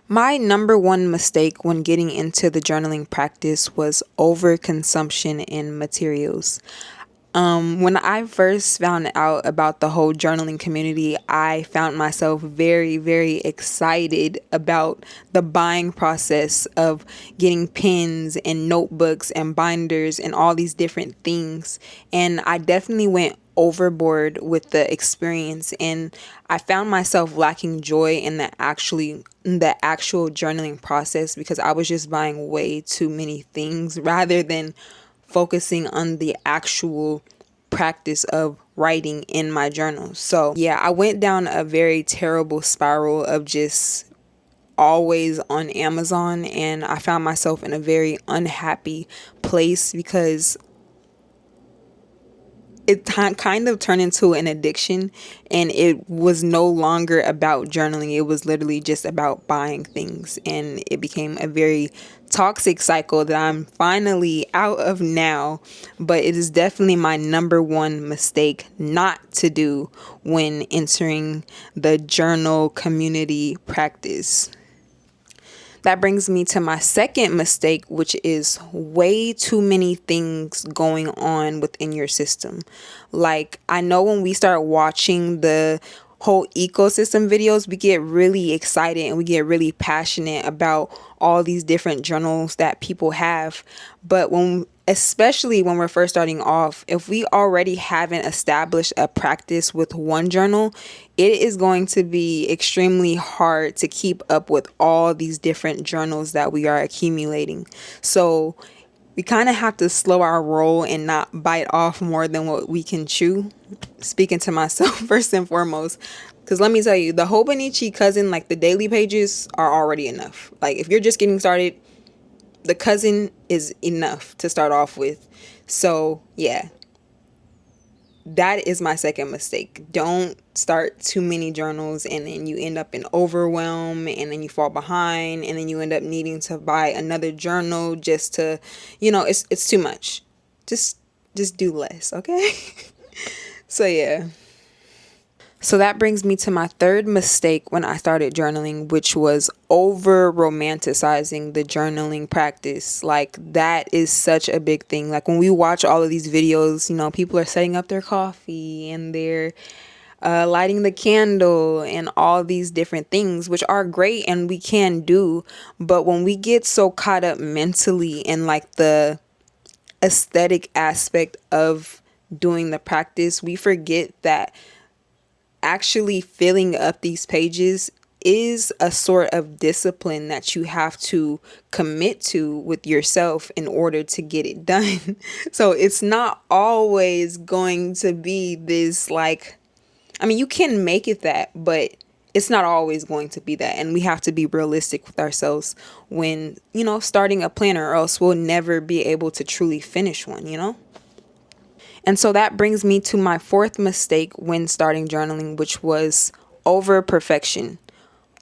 My number one mistake when getting into the journaling practice was overconsumption in materials. When I first found out about the whole journaling community, I found myself very, very excited about the buying process of getting pens and notebooks and binders and all these different things. And I definitely went overboard with the experience, and I found myself lacking joy in the actual journaling process because I was just buying way too many things rather than focusing on the actual practice of writing in my journal. So, yeah, I went down a very terrible spiral of just always on Amazon, and I found myself in a very unhappy place because kind of turned into an addiction, and it was no longer about journaling. It was literally just about buying things, and it became a very toxic cycle that I'm finally out of now. But it is definitely my number one mistake not to do when entering the journal community practice. That brings me to my second mistake, which is way too many things going on within your system. Like, I know when we start watching the whole ecosystem videos, we get really excited and we get really passionate about all these different journals that people have. But especially when we're first starting off, if we already haven't established a practice with one journal, it is going to be extremely hard to keep up with all these different journals that we are accumulating. So we kind of have to slow our roll and not bite off more than what we can chew. Speaking to myself first and foremost, because let me tell you, the Hobonichi cousin, like the daily pages, are already enough. Like, if you're just getting started, the cousin is enough to start off with. So yeah, that is my second mistake. Don't start too many journals and then you end up in overwhelm, and then you fall behind, and then you end up needing to buy another journal just to, it's too much. Just do less, okay? So yeah. So that brings me to my third mistake when I started journaling, which was over romanticizing the journaling practice. Like, that is such a big thing. Like, when we watch all of these videos, people are setting up their coffee and they're lighting the candle and all these different things, which are great and we can do. But when we get so caught up mentally in like the aesthetic aspect of doing the practice, we forget that actually filling up these pages is a sort of discipline that you have to commit to with yourself in order to get it done. So it's not always going to be this, like, I mean, you can make it that, but it's not always going to be that. And we have to be realistic with ourselves when, starting a planner, or else we'll never be able to truly finish one. And so that brings me to my fourth mistake when starting journaling, which was over perfection.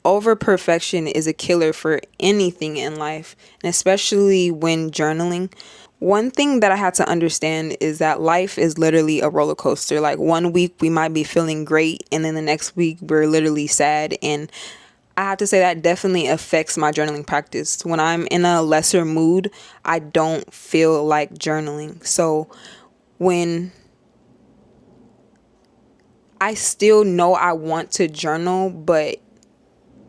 Over perfection is a killer for anything in life, and especially when journaling. One thing that I had to understand is that life is literally a roller coaster. Like, one week we might be feeling great, and then the next week we're literally sad. And I have to say that definitely affects my journaling practice. When I'm in a lesser mood, I don't feel like journaling. So when I still know I want to journal, but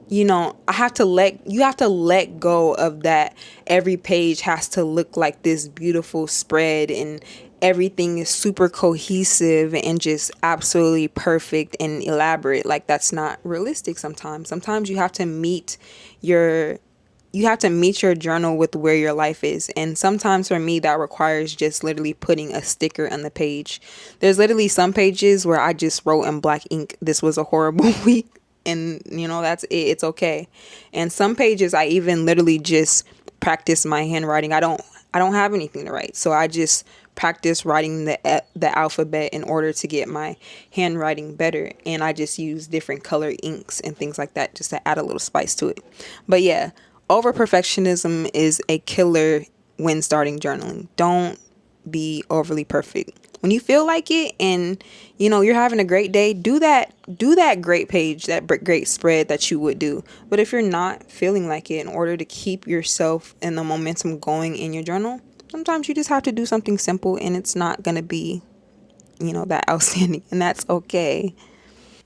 you have to let go of that. Every page has to look like this beautiful spread, and everything is super cohesive and just absolutely perfect and elaborate. Like, that's not realistic sometimes. Sometimes you have to meet your journal with where your life is. And sometimes for me, that requires just literally putting a sticker on the page. There's literally some pages where I just wrote in black ink, "This was a horrible week." And that's it. It's okay. And some pages I even literally just practice my handwriting. I don't have anything to write. So I just practice writing the alphabet in order to get my handwriting better. And I just use different color inks and things like that just to add a little spice to it. But yeah, over perfectionism is a killer when starting journaling. Don't be overly perfect. when you feel like it and you're having a great day, do that great page, that great spread that you would do. But if you're not feeling like it, in order to keep yourself and the momentum going in your journal, sometimes you just have to do something simple, and it's not going to be that outstanding, and that's okay.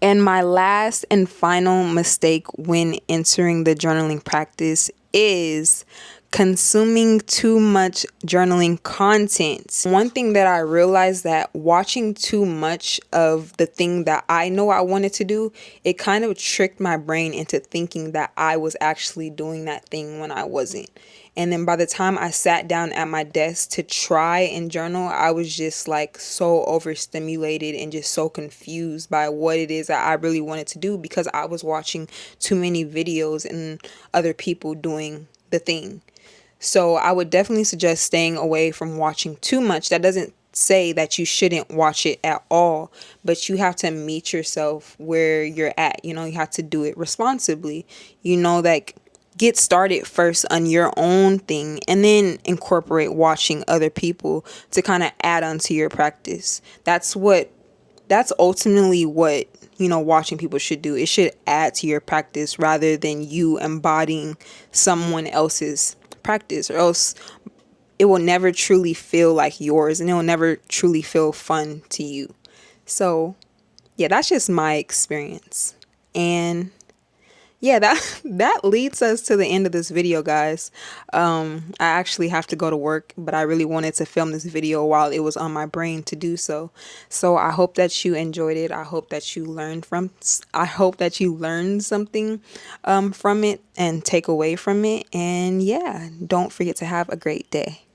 And my last and final mistake when entering the journaling practice is consuming too much journaling content. One thing that I realized, that watching too much of the thing that I know I wanted to do, it kind of tricked my brain into thinking that I was actually doing that thing when I wasn't. And then by the time I sat down at my desk to try and journal, I was just like so overstimulated and just so confused by what it is that I really wanted to do, because I was watching too many videos and other people doing the thing. So I would definitely suggest staying away from watching too much. That doesn't say that you shouldn't watch it at all, but you have to meet yourself where you're at. You have to do it responsibly. Like, get started first on your own thing, and then incorporate watching other people to kind of add on to your practice. That's ultimately what watching people should do. It should add to your practice rather than you embodying someone else's practice, or else it will never truly feel like yours, and it will never truly feel fun to you. So yeah, that's just my experience. And yeah, that leads us to the end of this video, guys. I actually have to go to work, but I really wanted to film this video while it was on my brain to do so. So I hope that you enjoyed it. I hope that you learned something from it and take away from it. And yeah, don't forget to have a great day.